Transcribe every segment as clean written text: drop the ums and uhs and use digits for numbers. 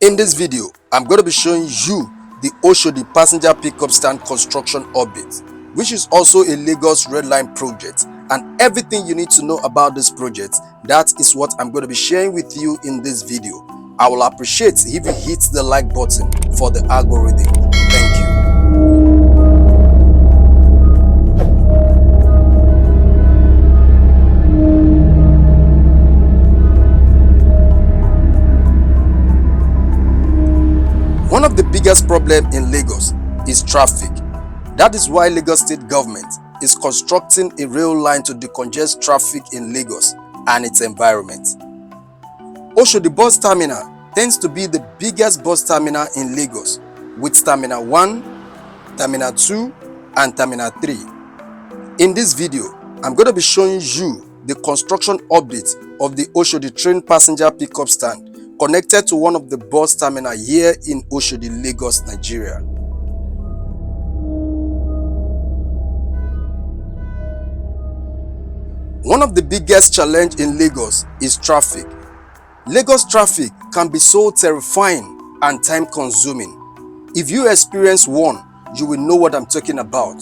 In this video, I'm going to be showing you the Oshodi passenger pickup stand construction update, which is also a Lagos Redline project, and everything you need to know about this project. That is what I'm going to be sharing with you in this video. I will appreciate if you hit the like button for the algorithm. Thank you. One of the biggest problems in Lagos is traffic. That is why Lagos State government is constructing a rail line to decongest traffic in Lagos and its environment. Oshodi bus terminal tends to be the biggest bus terminal in Lagos, with Terminal 1, Terminal 2, and Terminal 3. In this video, I'm going to be showing you the construction update of the Oshodi train passenger pickup stand connected to one of the bus terminals here in Oshodi, Lagos, Nigeria. One of the biggest challenges in Lagos is traffic. Lagos traffic can be so terrifying and time-consuming. If you experience one, you will know what I'm talking about.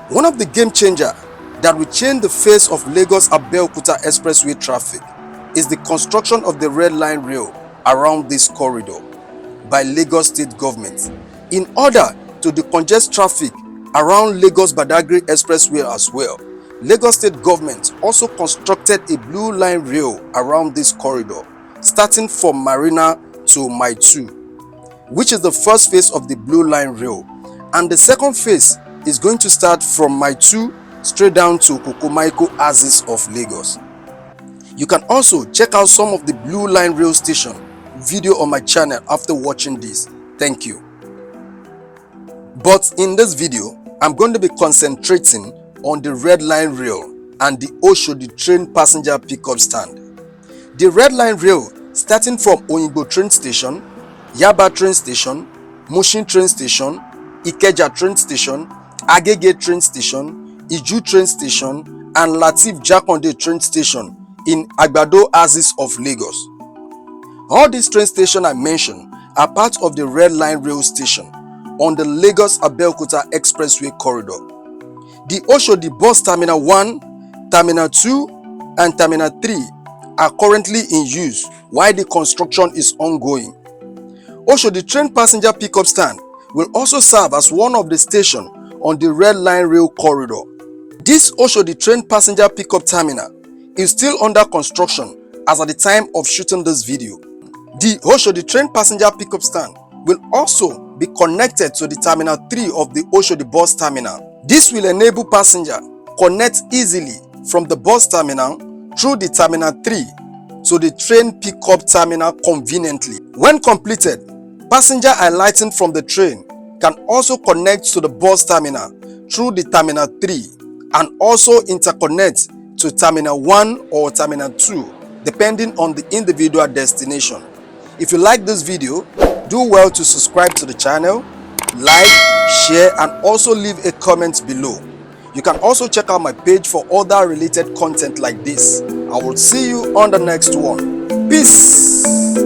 One of the game changers that will change the face of Lagos-Abeokuta expressway traffic is the construction of the Redline rail around this corridor by Lagos State government in order to decongest traffic around Lagos-Badagry expressway as well. Lagos State government also constructed a blue line rail around this corridor starting from Marina to Mile 2, which is the first phase of the blue line rail, and the second phase is going to start from Mile 2 straight down to Kokomaiko axis of Lagos. You can also check out some of the Blue Line Rail Station video on my channel after watching this. Thank you. But in this video, I'm going to be concentrating on the Red Line Rail and the Oshodi train passenger pickup stand. The Red Line Rail starting from Oyingbo train station, Yaba train station, Mushin train station, Ikeja train station, Agege train station, Iju train station, and Lateef Jakande train station in Agbado axis of Lagos. All these train stations I mentioned are part of the Red Line rail station on the Lagos-Abeokuta expressway corridor. The Oshodi bus Terminal 1, Terminal 2, and Terminal 3 are currently in use while the construction is ongoing. Oshodi train passenger pickup stand will also serve as one of the stations on the Red Line rail corridor. This Oshodi train passenger pickup terminal is still under construction as at the time of shooting this video. The Oshodi train passenger pickup stand will also be connected to the Terminal 3 of the Oshodi bus terminal. This will enable passengers connect easily from the bus terminal through the Terminal 3 to the train pickup terminal conveniently. When completed, passengers alighting from the train can also connect to the bus terminal through the Terminal 3 and also interconnect to Terminal 1 or Terminal 2 depending on the individual destination. If you like this video, do well to subscribe to the channel, like, share, and also leave a comment below. You can also check out my page for other related content like this. I will see you on the next one. Peace.